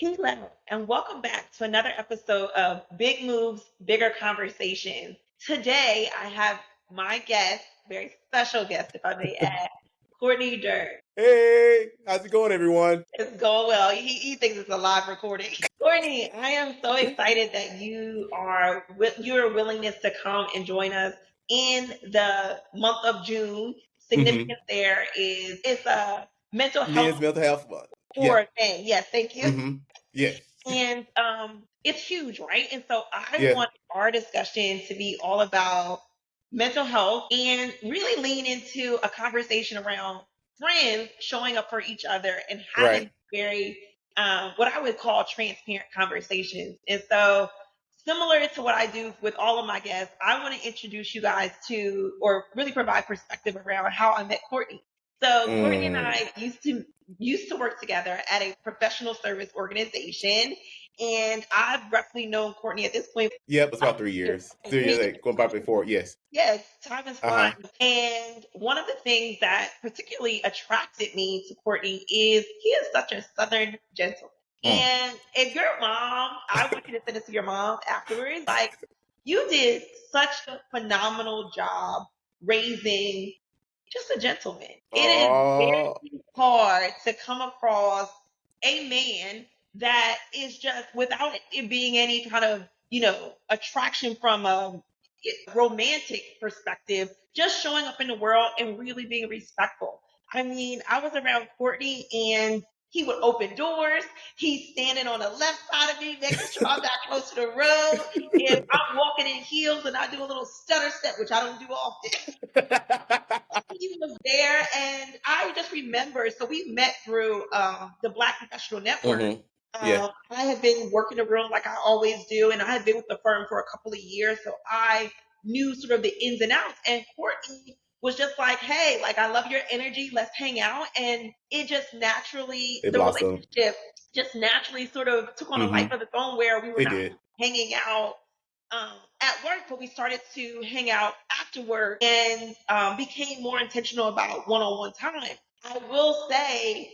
Hello, and welcome back to another episode of Big Moves, Bigger Conversations. Today, I have my guest, very special guest, if I may add, Courtney Durr. Hey, how's it going, everyone? It's going well. He thinks it's a live recording. Courtney, I am so excited that you are with your willingness to come and join us in the month of June. Mm-hmm. Significant there is it's a mental health Men's mental health month. Yeah. for men. Yes, thank you. Mm-hmm. Yeah. And it's huge, right? And so I Yeah. want our discussion to be all about mental health and really lean into a conversation around friends showing up for each other and Right. having very, what I would call transparent conversations. And so, similar to what I do with all of my guests, I want to introduce you guys to, or really provide perspective around how I met Courtney. So Courtney and Mm. I used to work together at a professional service organization. And I've roughly known Courtney at this point. Yep, it's about 3 years. 3 years, like, going back before. Yes. Yes, time is flying. Uh-huh. And one of the things that particularly attracted me to Courtney is he is such a southern gentleman. Mm. And if your mom, I want you to send it to your mom afterwards, like you did such a phenomenal job raising just a gentleman. It is very Oh, hard to come across a man that is just without it being any kind of, attraction from a romantic perspective, just showing up in the world and really being respectful. I mean, I was around Courtney and he would open doors. He's standing on the left side of me, making sure I'm not close to the road. If I'm walking in heels and I do a little stutter step, which I don't do often, he was there, and I just remember. So we met through the Black Professional Network. mm-hmm. Yeah. I had been working the room like I always do, and I had been with the firm for a couple of years, so I knew sort of the ins and outs. And Courtney was just like, "Hey, like I love your energy. Let's hang out." And it just naturally, It the blossomed. relationship just naturally sort of took on a life Mm-hmm. of its own, where we were It not did. hanging out at work, but we started to hang out after work and became more intentional about one-on-one time. I will say,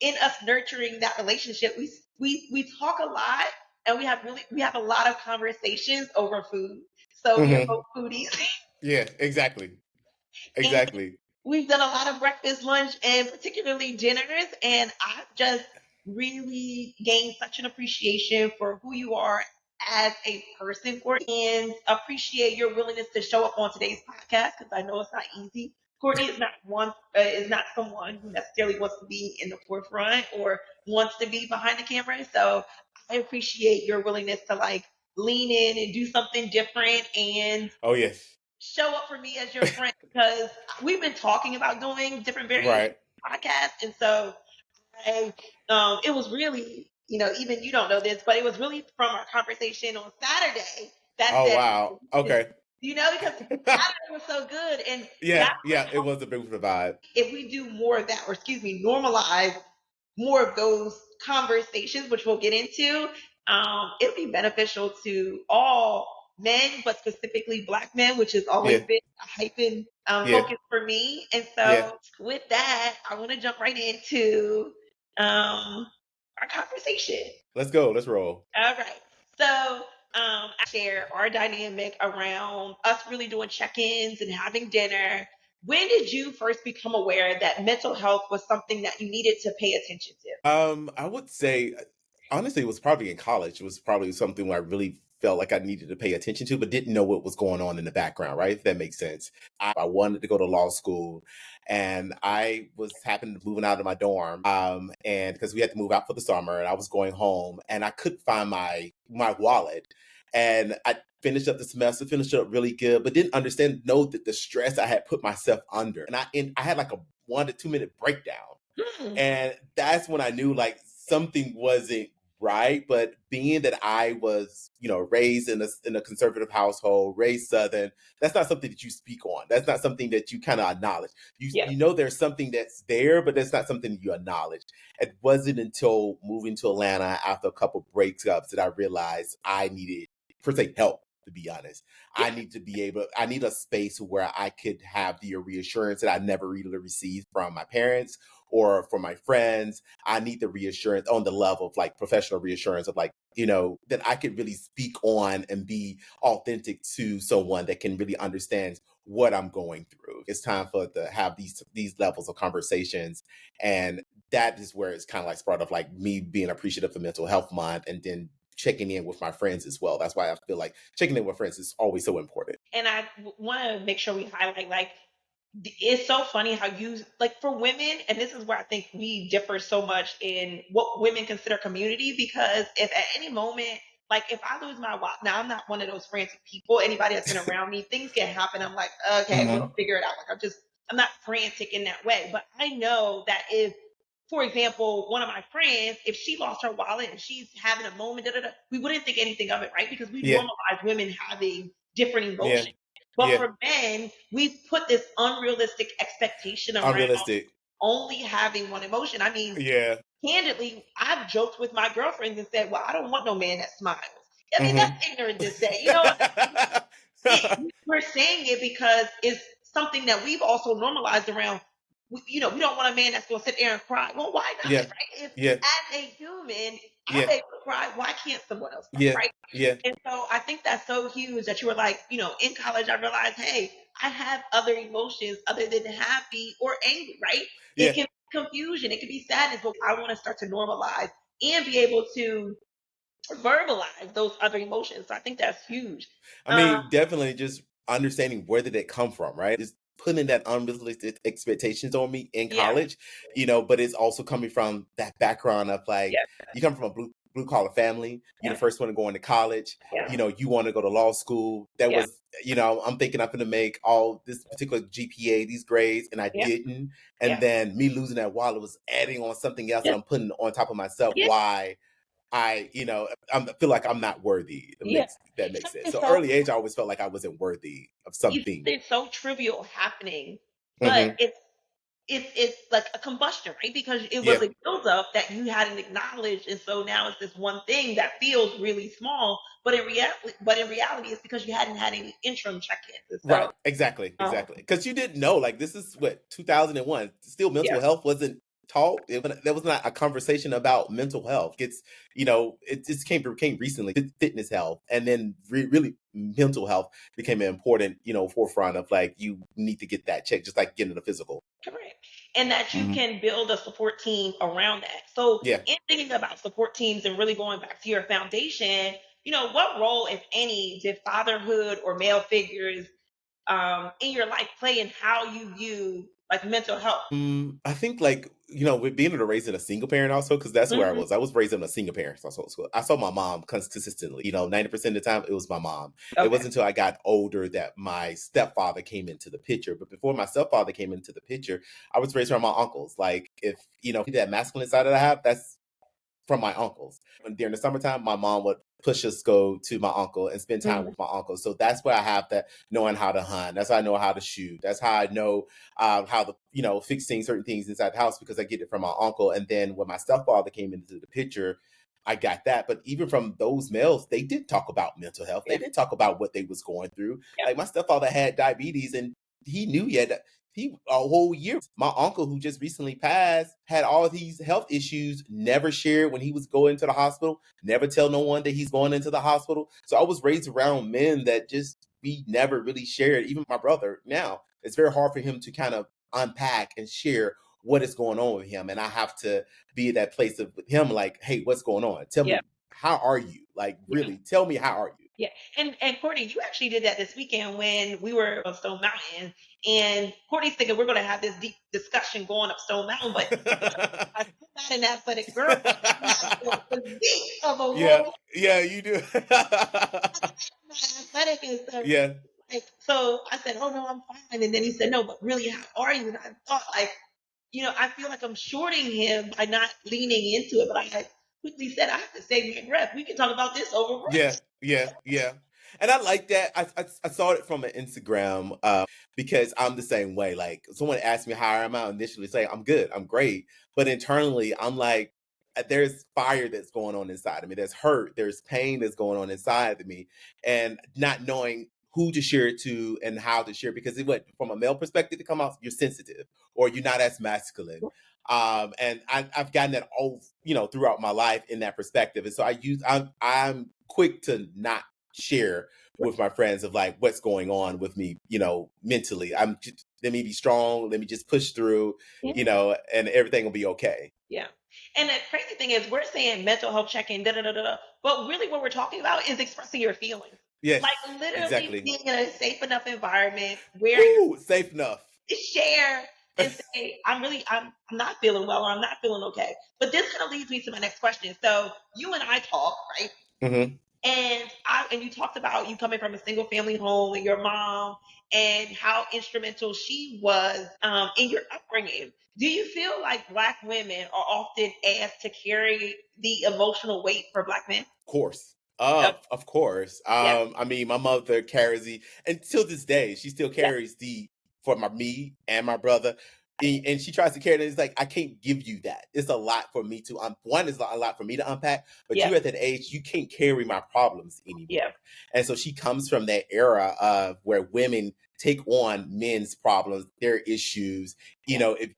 in us nurturing that relationship, we talk a lot, and we have a lot of conversations over food. So we are Mm-hmm. both foodies, Yeah, exactly. and Exactly. we've done a lot of breakfast, lunch, and particularly dinners. And I've just really gained such an appreciation for who you are as a person, Courtney, and appreciate your willingness to show up on today's podcast because I know it's not easy. Courtney is not someone who necessarily wants to be in the forefront or wants to be behind the camera. So I appreciate your willingness to like lean in and do something different and Oh, yes. show up for me as your friend because we've been talking about doing different variations Right. of podcasts. And so it was really, even you don't know this, but it was really from our conversation on Saturday that Oh, said, wow. Okay. because Saturday was so good. And Yeah, that yeah, it was a beautiful vibe. if we do more of that, or excuse me, normalize more of those conversations, which we'll get into, it'll be beneficial to all men, but specifically Black men, which has always Yeah, been a hyphen yeah, focus for me. And yeah. so, with that, I want to jump right into our conversation. Let's go. Let's roll. All right. So, I share our dynamic around us really doing check ins and having dinner. When did you first become aware that mental health was something that you needed to pay attention to? I would say, honestly, it was probably in college. It was probably something where I really felt like I needed to pay attention to, but didn't know what was going on in the background, right? If that makes sense. I wanted to go to law school, and I was happened to moving out of my dorm, and because we had to move out for the summer, and I was going home, and I couldn't find my wallet, and I finished up the semester, finished up really good, but didn't know that the stress I had put myself under, and I had like a 1 to 2 minute breakdown, Hmm. and that's when I knew like something wasn't right. But being that I was, raised in a conservative household, raised Southern, that's not something that you speak on. That's not something that you kind of acknowledge. You Yeah. you know there's something that's there, but that's not something you acknowledge. It wasn't until moving to Atlanta after a couple breakups that I realized I needed per se help. to be honest. I need a space where I could have the reassurance that I never really received from my parents or from my friends. I need the reassurance on the level of like professional reassurance of like, that I could really speak on and be authentic to someone that can really understand what I'm going through. It's time for to have these levels of conversations. And that is where it's kind of like sparked of like me being appreciative of Mental Health Month and then checking in with my friends as well. That's why I feel like checking in with friends is always so important. And I want to make sure we highlight, like, it's so funny how you, like, for women, and this is where I think we differ so much in what women consider community, because if at any moment, like, if I lose my wallet, now I'm not one of those frantic people. Anybody that's been around me, things can happen. I'm like, okay, we'll Hmm. figure it out. Like, I'm not frantic in that way. But I know that if, for example, one of my friends, if she lost her wallet and she's having a moment, da, da, da, we wouldn't think anything of it, right? Because we Yeah, normalize women having different yeah, emotions. But yeah. for men, we put this unrealistic expectation around Unrealistic. only having one emotion. I mean, Yeah. candidly, I've joked with my girlfriends and said, well, I don't want no man that smiles. I mean, Hmm. that's ignorant to say. You know, we're saying it because it's something that we've also normalized around. We don't want a man that's going to sit there and cry. Well, why not? Yeah, Right? If yeah, as a human, I'm yeah, able to cry. Why can't someone else cry? yeah, Right? yeah, And so I think that's so huge that you were like, in college, I realized, hey, I have other emotions other than happy or angry, right? It yeah. can be confusion, it can be sadness, but I want to start to normalize and be able to verbalize those other emotions. So I think that's huge. I Um, mean, definitely just understanding where did it come from, right? Just putting that unrealistic expectations on me in yeah, college, but it's also coming from that background of like yeah, you come from a blue collar family. You're yeah, the first one to go into college. yeah, You want to go to law school. That yeah, was, I'm thinking I'm going to make all this particular GPA, these grades, and I yeah, didn't. And yeah, then me losing that wallet was adding on something else yeah, that I'm putting on top of myself. yeah, Why I feel like I'm not worthy. yeah. That makes sense. Something So so early age, I always felt like I wasn't worthy of you something. something so trivial happening, but Hmm. it's like a combustion, right? Because it was Yeah, a buildup that you hadn't acknowledged, and so now it's this one thing that feels really small, but in reality, it's because you hadn't had any interim check-ins, and right. so Exactly, um, exactly. Because you didn't know, like this is what 2001. Still, yeah, mental health wasn't taught. There was not a conversation about mental health. It just came recently. Fitness health, and then really mental health became an important, forefront of like you need to get that checked, just like getting a physical. correct. And that you Hmm. can build a support team around that. So, Yeah. in thinking about support teams and really going back to your foundation, what role, if any, did fatherhood or male figures in your life play in how you view like mental health? I think like with being able to raise in a single parent also because that's where I Hmm. was. I was raised in a single parent household. So I saw my mom consistently. 90% of the time it was my mom. It Okay. wasn't until I got older that my stepfather came into the picture. But before my stepfather came into the picture, I was raised around my uncles. Like if that masculine side that I have, that's from my uncles. And during the summertime, my mom would push us go to my uncle and spend time Hmm. with my uncle. So that's where I have that knowing how to hunt. That's how I know how to shoot. That's how I know how to fixing certain things inside the house because I get it from my uncle. And then when my stepfather came into the picture, I got that. But even from those males, they did talk about mental health. They Yeah. did talk about what they was going through. Yeah. Like my stepfather had diabetes and he knew he a whole year. My uncle, who just recently passed, had all these health issues. Never shared when he was going to the hospital. Never tell no one that he's going into the hospital. So I was raised around men that just we never really shared. Even my brother now, it's very hard for him to kind of unpack and share what is going on with him. And I have to be at that place of with him, like, hey, what's going on? Tell Yeah. me, how are you? Like, Yeah. really, tell me, how are you? Yeah. And Courtney, you actually did that this weekend when we were on Stone Mountain. And Courtney's thinking we're gonna have this deep discussion going up Stone Mountain, but I'm not an athletic girl. I don't have the physique of a Yeah, woman. yeah, you do. I'm not athletic and stuff. Yeah, Like, so I said, "Oh no, I'm fine." And then he said, "No, but really, how are you?" And I thought, like, I feel like I'm shorting him by not leaning into it. But I quickly said, "I have to save my breath. We can talk about this over yeah, breakfast." yeah, yeah. And I like that. I saw it from an Instagram because I'm the same way. Like someone asked me how am I initially say I'm good, I'm great, but internally I'm like there's fire that's going on inside of me. There's hurt, there's pain that's going on inside of me, and not knowing who to share it to and how to share, because it went from a male perspective to come out, you're sensitive or you're not as masculine. And I've gotten that all, throughout my life in that perspective. And so I'm quick to not share with my friends of like what's going on with me, mentally. I'm just, let me be strong, let me just push through, and everything will be okay. Yeah. And the crazy thing is, we're saying mental health check-in, da da da da, da, but really what we're talking about is expressing your feelings. Yes, Like literally exactly. being in a safe enough environment where you Ooh, safe enough. can share and say, I'm not feeling well, or I'm not feeling okay. But this kind of leads me to my next question. So you and I talk, right? Hmm. And you talked about you coming from a single family home and your mom and how instrumental she was in your upbringing. Do you feel like Black women are often asked to carry the emotional weight for Black men? Course. Uh, Of course. yeah, I mean, my mother carries the, until this day, she still yeah, carries the, for me and my brother. And she tries to carry it. It's like, I can't give you that. It's a lot for me to, one is a lot for me to unpack, but yeah, you at that age, you can't carry my problems yeah, anymore. And so she comes from that era of where women take on men's problems, their issues. yeah, If,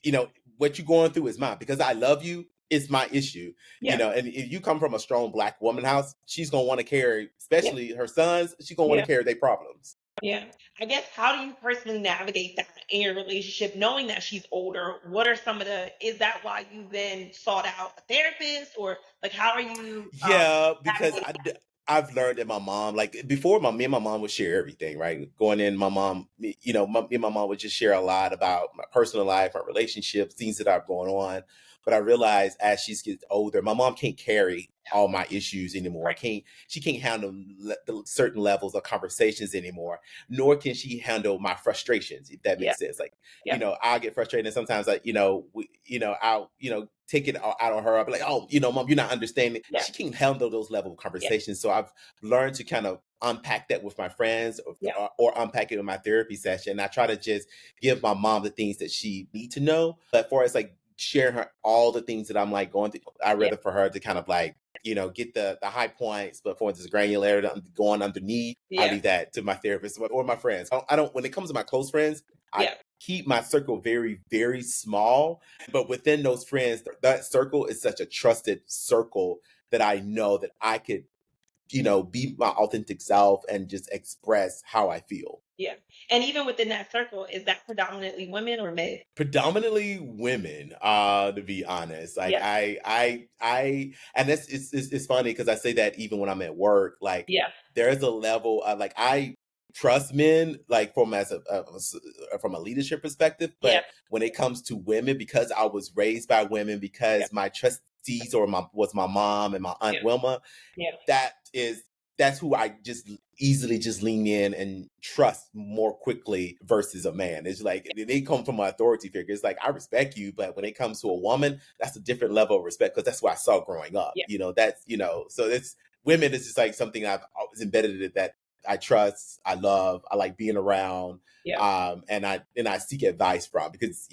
what you're going through is mine because I love you. It's my issue. yeah, And if you come from a strong Black woman house, she's gonna want to carry, yeah, especially her sons, she's gonna want yeah. to carry their problems. Yeah. I guess how do you personally navigate that in your relationship, knowing that she's older? What are some of is that why you then sought out a therapist, or like how are you Yeah, because navigating? I've learned that my mom, like before, me and my mom would share everything, right? Going in, my mom, me and my mom would just share a lot about my personal life, my relationships, things that are going on. But I realized as she gets older, my mom can't carry all my issues anymore. Right. She can't handle the certain levels of conversations anymore, nor can she handle my frustrations, if that Yeah. makes sense. Like, Yeah. I'll get frustrated, and sometimes like, I'll, take it out on her. I'll be like, oh, mom, you're not understanding. Yeah. She can't handle those level of Yeah. conversations. So I've learned to kind of unpack that with my friends, Yeah. or unpack it in my therapy session. I try to just give my mom the things that she need to know. But for us, like sharing her all the things that I'm like going through, I'd Yeah. rather for her to kind of like, get the high points, but for this granularity going underneath, I Yeah. leave that to my therapist or my friends. I don't when it comes to my close friends, I Yeah. keep my circle very, very small. But within those friends, that circle is such a trusted circle that I know that I could, be my authentic self and just express how I feel. Yeah. And even within that circle, is that predominantly women or men? Predominantly women, to be honest. Like Yeah. and it's funny because I say that even when I'm at work, like Yeah. there's a level of like I trust men, like from a leadership perspective, Yeah. but when it comes to women, because I was raised by women, Yeah. because my trustees or my mom and my Yeah. aunt Wilma, Yeah. that is that's who I just easily just lean in and trust more quickly versus a man. It's like they come from an authority figure. It's like I respect you, but when it comes to a woman, that's a different level of respect because that's what I saw growing up. Yeah. That's so it's women is just like something I've always embedded in it that I trust, I love, I like being around, Yeah. and I seek advice from because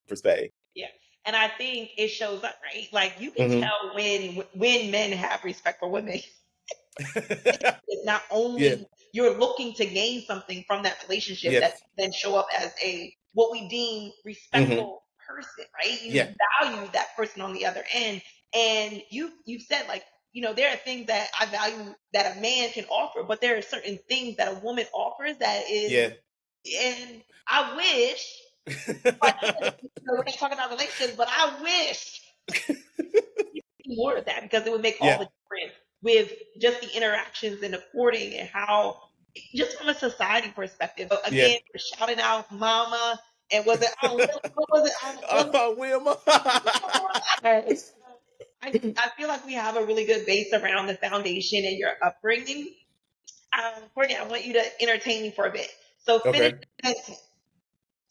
perspective. Yeah. And I think it shows up, right? Like you can Hmm. tell when men have respect for women. It's not Yeah. only you're looking to gain something from that relationship that Yes. then show up as a what we deem Hmm. respectful person, right? Yeah. You value that person on the other end. And you've said like, there are things that I value that a man can offer, but there are certain things that a woman offers that is, Yeah. and I wish, like, we're not talking about relationships, but I wish more of that because it would make all Yeah. the difference with just the interactions and the courting and how, just from a society perspective. So Yeah. again, we're shouting out mama and was it what was it Wilma. I feel like we have a really good base around the foundation and your upbringing. Courtney, I want you to entertain me for a bit. So finish Okay. the sentence.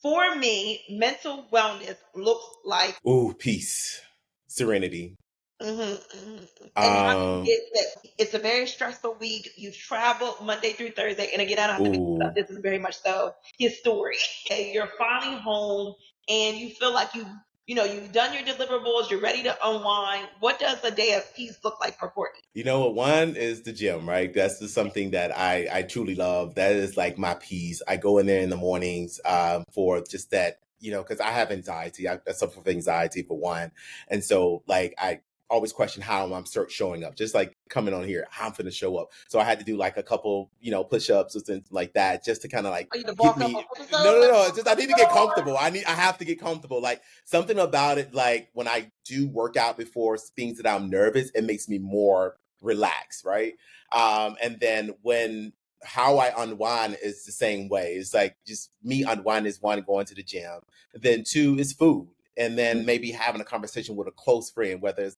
For me, mental wellness looks like. Ooh, peace, serenity. Mhm, mhm. And how do you Um. get that? It's a very stressful week. You've traveled Monday through Thursday, and again, I don't have to make this up. Ooh. This is very much so his story. Okay, you're finally home, and you feel like you you've done your deliverables, you're ready to unwind. What does a day of peace look like for Courtney? You know what? One is the gym, right? That's just something that I truly love. That is like my peace. I go in there in the mornings for just that, because I have anxiety. I suffer from anxiety for one, and so like I always question how I'm showing up. Just like coming on here, how I'm going to show up. So I had to do like a couple, push-ups or things like that, just to kind of like Are you the get bulk up me. on No, episode? no, Let's no. go. It's just I Let's need to get go. comfortable. I have to get comfortable. Like something about it, like when I do work out before things that I'm nervous, it makes me more relax, right? And then when how I unwind is the same way. It's like just me unwind is one, going to the gym. Then two is food. And then maybe having a conversation with a close friend, whether it's,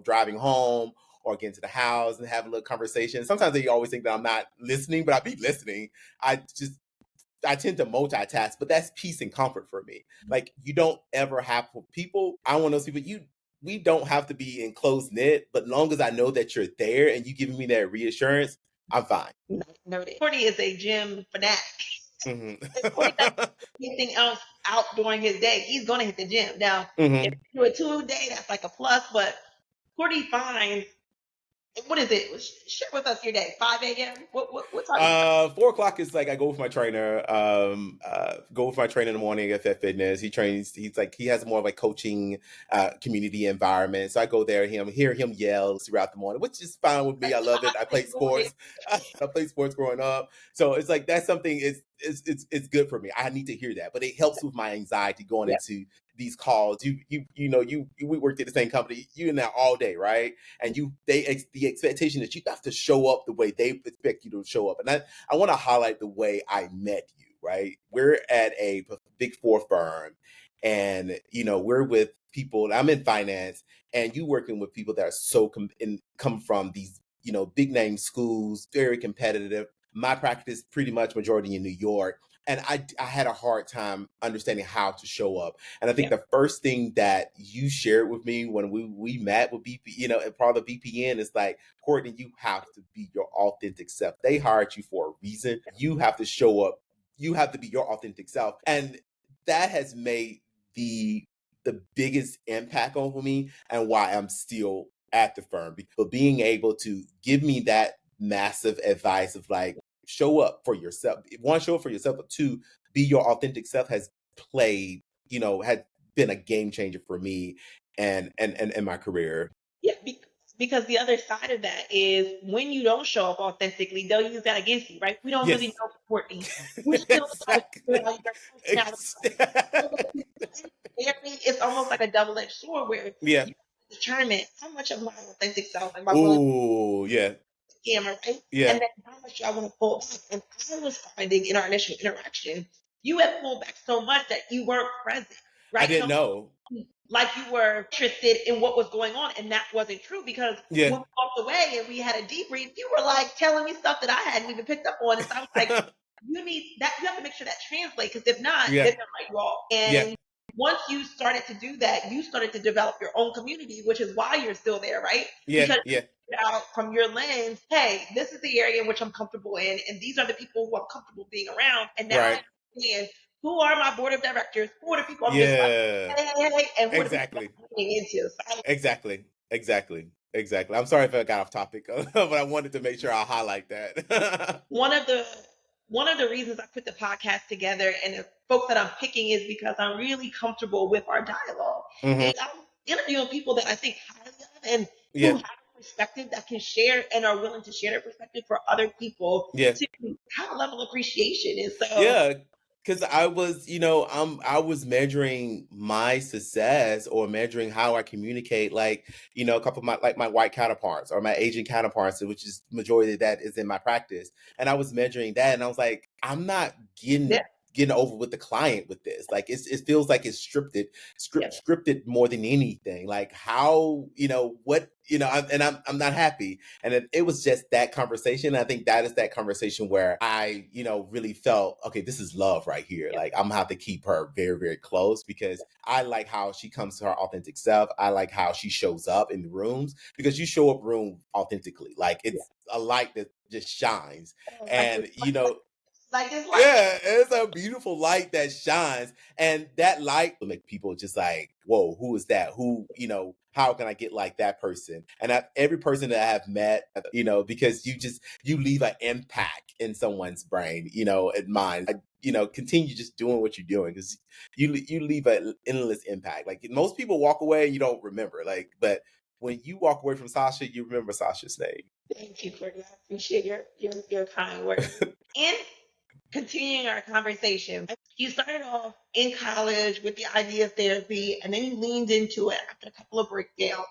driving home or getting to the house and having a little conversation. Sometimes they always think that I'm not listening, but I be listening. I tend to multitask, but that's peace and comfort for me. Like you don't ever have for people. I'm one of those people. We don't have to be in close knit, but long as I know that you're there and you giving me that reassurance, I'm fine. Noted. Courtney is a gym fanatic. Mm-hmm. If Courtney doesn't do anything else out during his day, he's going to hit the gym. Now, if Mm-hmm. you do a 2 day, that's like a plus. But Courtney finds, what is it? Share with us your day. 5 a.m. What time you start? 4 o'clock is like I go with my trainer. Go with my trainer in the morning at Fit Fitness. He trains. He has more of a coaching community environment. So I go there, hear him yell throughout the morning, which is fine with me. I love it. I played sports. I played sports growing up, so it's like that's something. It's good for me. I need to hear that, but it helps with my anxiety going Yep. into these calls. We worked at the same company. You in there all day, right? And the expectation that you have to show up the way they expect you to show up. And I want to highlight the way I met you, right? We're at a big four firm and, we're with people, I'm in finance and you working with people that are come from these, big name schools, very competitive. My practice pretty much majority in New York. And I had a hard time understanding how to show up. And I think Yep. the first thing that you shared with me when we met with BP, and part of BPN is like, Courtney, you have to be your authentic self. They hired you for a reason. You have to show up. You have to be your authentic self. And that has made the biggest impact over me and why I'm still at the firm. But being able to give me that massive advice of like, show up for yourself. One, show up for yourself, but two, be your authentic self has played, had been a game changer for me and my career. Yeah, because the other side of that is when you don't show up authentically, they'll use that against you, right? We don't really Yes. know Courtney. We're still trying to figure Exactly. out your personality. It's almost like a double-edged sword where Yeah. you determine how much of my authentic self am I willing Ooh, yeah. to camera, right? Yeah. And then how much do I want to pull back. And I was finding in our initial interaction, you had pulled back so much that you weren't present, I right? didn't know. Like you were interested in what was going on, and that wasn't true because Yeah. when we walked away and we had a debrief, you were like telling me stuff that I hadn't even picked up on. And so I was like, you need that, you have to make sure that translates because if not, Yeah. they're gonna write you off. Yeah. And once you started to do that, you started to develop your own community, which is why you're still there, right? Yeah. Because Yeah. out from your lens, hey, this is the area in which I'm comfortable in, and these are the people who I'm comfortable being around. And now Right. I understand who are my board of directors, who are the people I'm just like, Yeah. hey, and who are the people Exactly. I'm getting into. So Exactly. Exactly. Exactly. I'm sorry if I got off topic, but I wanted to make sure I highlight that. one of the reasons I put the podcast together and the folks that I'm picking is because I'm really comfortable with our dialogue. Hmm. And I'm interviewing people that I think highly of and who Yeah. have a perspective that can share and are willing to share their perspective for other people Yeah. to have a level of appreciation. And so Yeah, because I was measuring my success or measuring how I communicate, like, a couple of my white counterparts or my Asian counterparts, which is majority of that is in my practice. And I was measuring that and I was like, I'm not yeah, getting over with the client with this. Like it feels like it's yeah, scripted more than anything. Like how, what, I'm not happy. And it was just that conversation. I think that is that conversation where I, really felt, okay, this is love right here. yeah, Like I'm gonna have to keep her very, very close because I like how she comes to her authentic self. I like how she shows up in the rooms because you show up room authentically. Like yeah. it's a light that just shines. Oh, I do. And Like this light. Yeah, it's a beautiful light that shines, and that light will make people just like, "Whoa, who is that? Who, how can I get like that person?" And every person that I've met, because you leave an impact in someone's brain, and mind. Continue just doing what you're doing because you leave an endless impact. Like most people walk away, you don't remember. Like, but when you walk away from Sasha, you remember Sasha's name. Thank you, Courtney. I appreciate your kind words. And continuing our conversation, you started off in college with the idea of therapy, and then you leaned into it after a couple of breakups.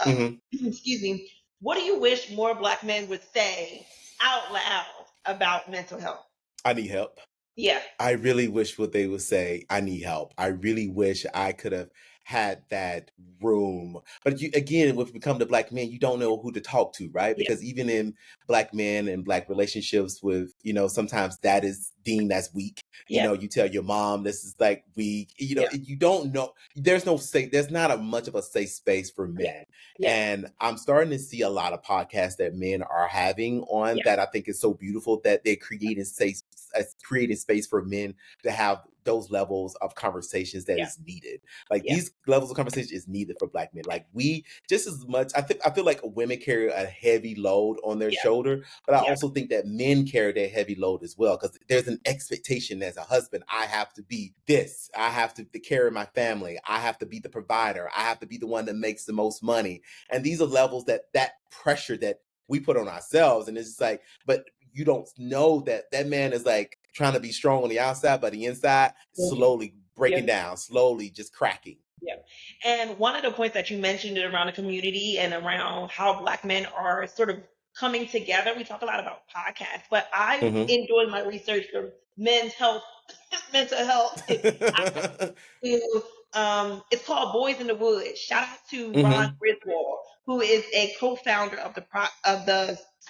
Mhm. Excuse me. What do you wish more Black men would say out loud about mental health? I need help. Yeah, I really wish what they would say, I need help. I really wish I could have had that room. But again, if we come to Black men, you don't know who to talk to, right? yeah, Because even in Black men and Black relationships with, sometimes that is deemed as weak. yeah, You tell your mom this is like weak. yeah, You don't know. There's not a much of a safe space for yeah, men. yeah, And I'm starting to see a lot of podcasts that men are having on yeah, that I think is so beautiful that they're creating space for men to have those levels of conversations that yeah, is needed. Like yeah, these levels of conversation is needed for Black men. Like we just as much. I feel like women carry a heavy load on their yeah, shoulder, but I yeah, also think that men carry that heavy load as well because there's an expectation as a husband. I have to be this. I have to carry my family. I have to be the provider. I have to be the one that makes the most money. And these are levels that pressure that we put on ourselves. And it's just like, but you don't know that man is like trying to be strong on the outside, but the inside broken. slowly breaking Yep. down, slowly just cracking. Yeah. And one of the points that you mentioned around the community and around how Black men are sort of coming together, we talk a lot about podcasts, but I Hmm. enjoyed my research for men's health, mental health. To, it's called Boys in the Woods. Shout out to Ron Hmm. Griswold, who is a co-founder of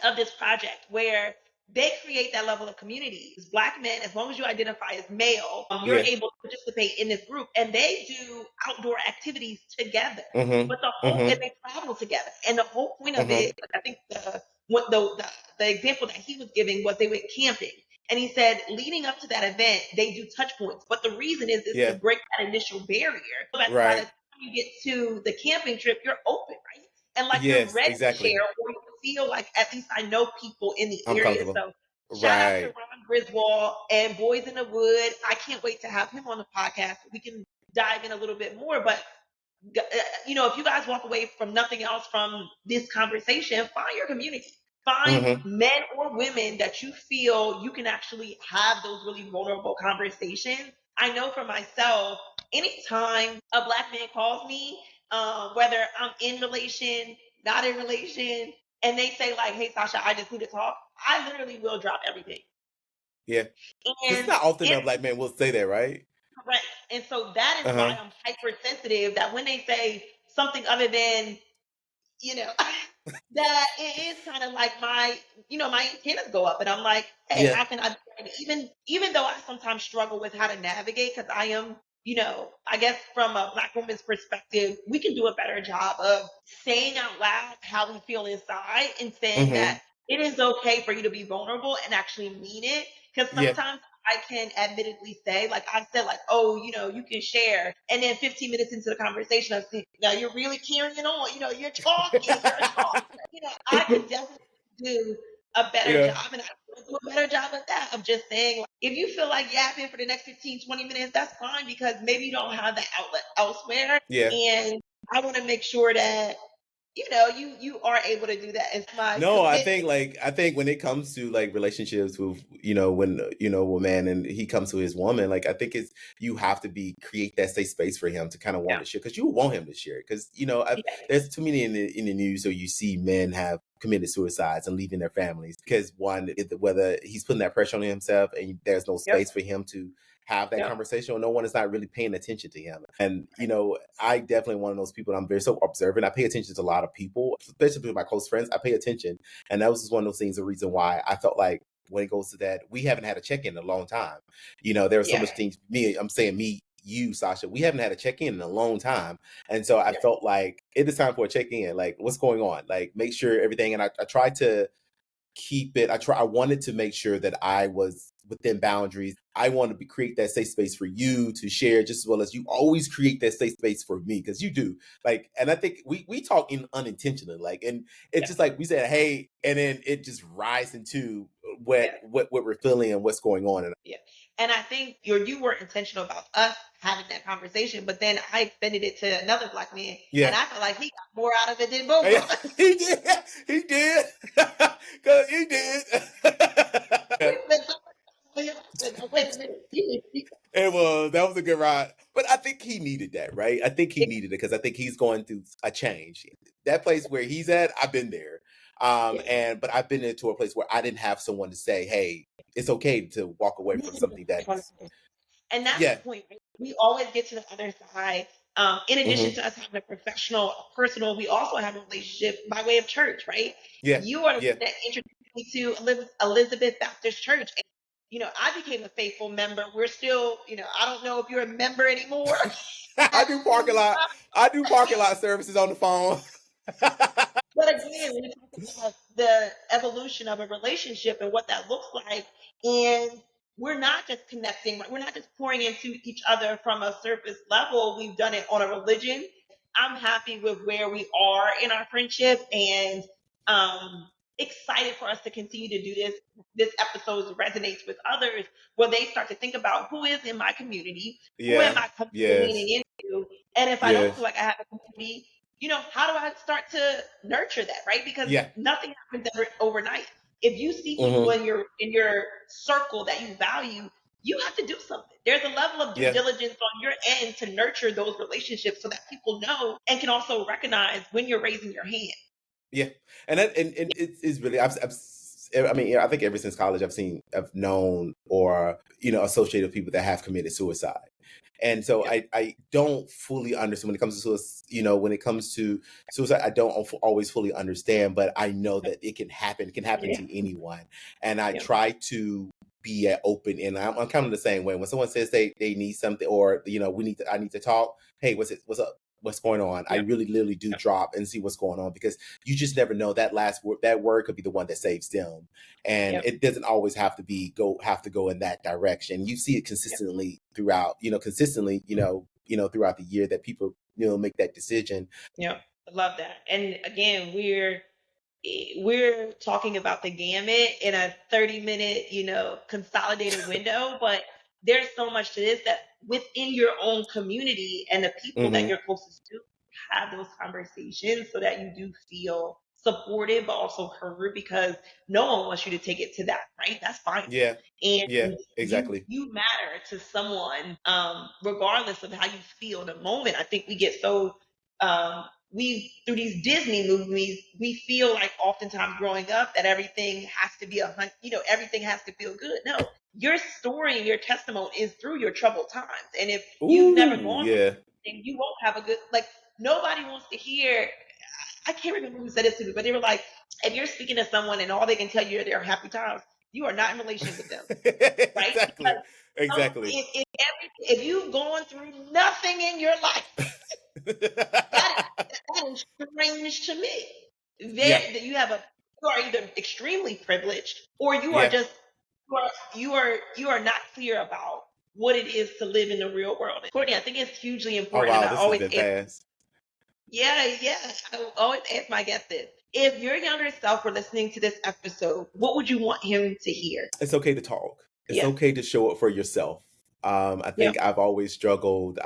of this project where they create that level of community. As Black men, as long as you identify as male, you're Yeah. able to participate in this group, and they do outdoor activities together. Hmm. But and Hmm. they travel together, and the whole point of Hmm. it, like I think what the example that he was giving was they went camping, and he said, leading up to that event, they do touch points. But the reason is to Yeah. break that initial barrier so that by the Right. time you get to the camping trip, you're open, right? And like you're Yes. ready to Exactly. share, or you feel like at least I know people in the I'm area. comfortable. So shout out to Right. Ron Griswold and Boys in the Wood. I can't wait to have him on the podcast. We can dive in a little bit more. But if you guys walk away from nothing else from this conversation, find your community. Find Hmm. men or women that you feel you can actually have those really vulnerable conversations. I know for myself, anytime a Black man calls me, whether I'm in relation, not in relation, and they say like, "Hey, Sasha, I just need to talk," I literally will drop everything. Yeah. Because it's And not often it's that Black men will say that, right? correct. And so that is why Uh-huh. I'm hypersensitive that when they say something other than, you know, that it is kind of like my antennas go up, and I'm like, hey, Yeah. how can I, even though I sometimes struggle with how to navigate because I am, I guess from a Black woman's perspective, we can do a better job of saying out loud how we feel inside and saying that Hmm. it is okay for you to be vulnerable and actually mean it. Because Yeah. sometimes I can admittedly say, like I said, like, oh, you can share. And then 15 minutes into the conversation, I think, now you're really carrying on. You're talking. I could definitely do a better Yeah. job, and I will do a better job of that. Of just saying, like, if you feel like yapping for the next 15, 20 minutes, that's fine because maybe you don't have that outlet elsewhere. Yeah. And I want to make sure that, you are able to do that. It's my No, commitment. I think when it comes to like relationships with when a man and he comes to his woman, like I think it's you have to create that safe space for him to kind of Yeah. want to share because you want him to share because Yeah. there's too many in the news so you see men have committed suicides and leaving their families because whether he's putting that pressure on himself and there's no Yep. space for him to have that Yep. conversation or no one is not really paying attention to him. And, I definitely one of those people. I'm very so observant. I pay attention to a lot of people, especially with my close friends. I pay attention. And that was just one of those things, the reason why I felt like when it goes to that, we haven't had a check-in in a long time. There were so Yeah. much things, I'm saying me, you, Sasha, we haven't had a check-in in a long time. And so I felt like it is time for a check-in. Like, what's going on? Like, make sure everything. And I tried to keep it. I wanted to make sure that I was within boundaries. I want to create that safe space for you to share, just as well as you always create that safe space for me, because you do. Like, and I think we talk unintentionally, like, and it's Yeah. just like we said, hey, and then it just rises into what Yeah. what we're feeling and what's going on. And Yeah. And I think you were intentional about us having that conversation, but then I extended it to another black man, and yeah, I feel like he got more out of it than both yeah, of us. he did, he did, because he did. We spent so much time with him. Wait a minute. That was a good ride. But I think he needed that, right? I think he Yeah. needed it because I think he's going through a change. That place where he's at, I've been there. Yeah. But I've been into a place where I didn't have someone to say, hey, it's okay to walk away from something that's And that's the yeah. point. Right? We always get to the other side. In addition Hmm. to us having a professional, personal, we also have a relationship by way of church, right? Yeah. You are the Yeah. one that introduced me to Elizabeth Baptist Church. And, I became a faithful member. We're still, I don't know if you're a member anymore. I do parking lot. I do parking lot services on the phone. But again, we talk about the evolution of a relationship and what that looks like. And we're not just connecting, we're not just pouring into each other from a surface level. We've done it on a religion. I'm happy with where we are in our friendship and excited for us to continue to do this. This episode resonates with others where they start to think about who is in my community, who am Yeah. I comfortable Yes. leaning into, and if I don't feel Yes. like I have a community, how do I start to nurture that, right? Because Yeah. nothing happens overnight. If you see people Hmm. in your circle that you value, you have to do something. There's a level of due Yeah. diligence on your end to nurture those relationships so that people know and can also recognize when you're raising your hand. Yeah, and it's really I mean, I think ever since college I've known or associated with people that have committed suicide, and so Yep. I don't fully understand when it comes to when it comes to suicide. I don't always fully understand, but I know Yep. that it can happen Yeah. to anyone, and I Yep. try to be open. And I'm kind of the same way when someone says they need something, or I need to talk. Hey, what's up? What's going on? I Yep. really literally do Yep. drop and see what's going on, because you just never know, that last word, that word could be the one that saves them. And Yep. it doesn't always have to go in that direction. You see it Yep. consistently throughout, throughout the year, that people, make that decision. Yep. I love that. And again, we're talking about the gamut in a 30-minute, consolidated window, but there's so much to this that within your own community and the people that Hmm. you're closest to have those conversations so that you do feel supported but also heard because no one wants you to take it to that, right? That's fine. Yeah. And Yeah, you exactly. you matter to someone regardless of how you feel in the moment. I think we get so we through these Disney movies, we feel like oftentimes growing up that everything has to be everything has to feel good. No, your story and your testimony is through your troubled times. And if you've never Ooh, gone yeah. through anything, you won't have a good nobody wants to hear. I can't remember who said this to me, but they were like, if you're speaking to someone and all they can tell you are their happy times, you are not in relationship with them, right? Exactly. Because Exactly. if you've gone through nothing in your life, that that is strange to me. Yeah. That you are either extremely privileged or you are Yeah. just you are not clear about what it is to live in the real world. And Courtney, I think it's hugely Oh important, and wow, I this has always been ask, fast. yeah, I always ask my guests this: if your younger self were listening to this episode, what would you want him to hear? It's okay to talk. It's Yeah, okay to show up for yourself. I yeah, think I've always struggled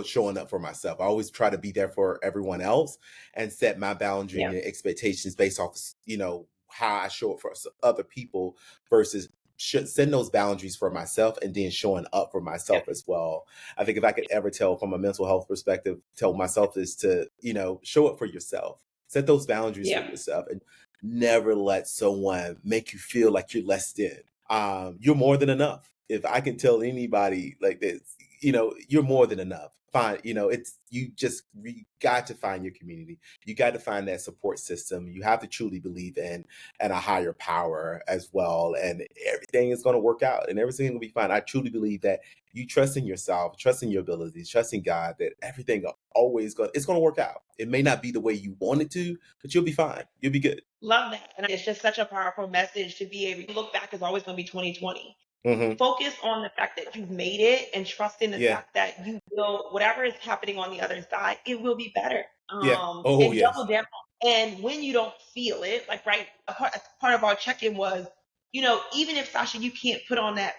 showing up for myself. I always try to be there for everyone else and set my boundary yeah, and expectations based off, how I show up for other people, versus should send those boundaries for myself and then showing up for yeah, myself as well. I think if I could ever tell from a mental health perspective, tell myself, is to, show up for yourself, set those boundaries for yeah, yourself, and never let someone make you feel like you're less than. You're more than enough. If I can tell anybody like this, you're more than enough. Find, it's you just got to find your community. You got to find that support system. You have to truly believe in and a higher power as well, and everything is going to work out, and everything will be fine. I truly believe that you trust in yourself, trust in your abilities, trust in God, that everything it's going to work out. It may not be the way you want it to, but you'll be fine. You'll be good. Love that. And it's just such a powerful message to be able to look back is always going to be 2020. Mm-hmm. Focus on the fact that you've made it and trust in the Yeah. fact that you will, whatever is happening on the other side, it will be better. Yeah. Oh, And yes. double down. And when you don't feel it, like, right, a part of our check-in was, even if, Sasha, you can't put on that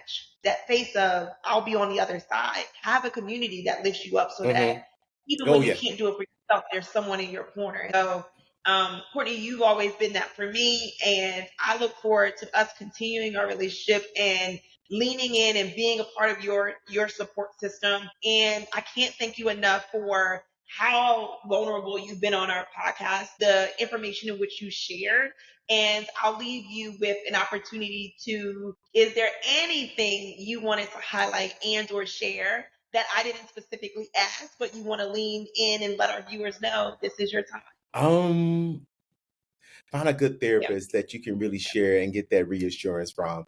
face of I'll be on the other side, have a community that lifts you up so Mm-hmm. that even Oh, when you yeah. can't do it for yourself, there's someone in your corner. So, Courtney, you've always been that for me, and I look forward to us continuing our relationship and leaning in and being a part of your support system. And I can't thank you enough for how vulnerable you've been on our podcast, the information in which you shared. And I'll leave you with an opportunity is there anything you wanted to highlight and or share that I didn't specifically ask, but you want to lean in and let our viewers know this is your time? Find a good Yeah. therapist that you can really share and get that reassurance from.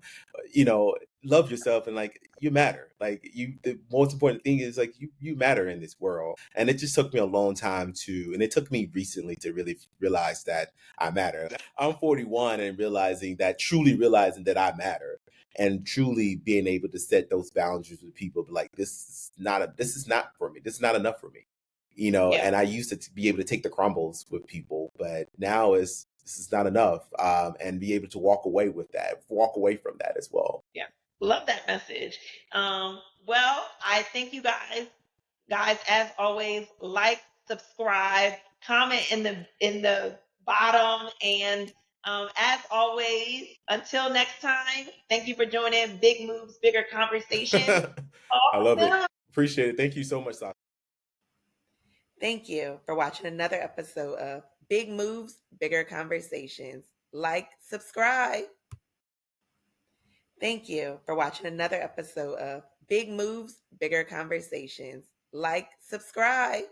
Love yourself, and like, you matter. Like, the most important thing is, like, you matter in this world. And it just took me a long time and it took me recently to really realize that I matter. I'm 41 and truly realizing that I matter, and truly being able to set those boundaries with people. But like, this is not for me. This is not enough for me. Yeah. And I used to be able to take the crumbles with people, but now this is not enough. And be able to walk away from that as well. Yeah. Love that message. Well, I thank you guys. Guys, as always, like, subscribe, comment in the bottom, and as always, until next time, thank you for joining Big Moves, Bigger Conversations. I love it. Awesome. Appreciate it. Thank you so much, Sasha. Thank you for watching another episode of Big Moves, Bigger Conversations. Like, subscribe. Thank you for watching another episode of Big Moves, Bigger Conversations. Like, subscribe.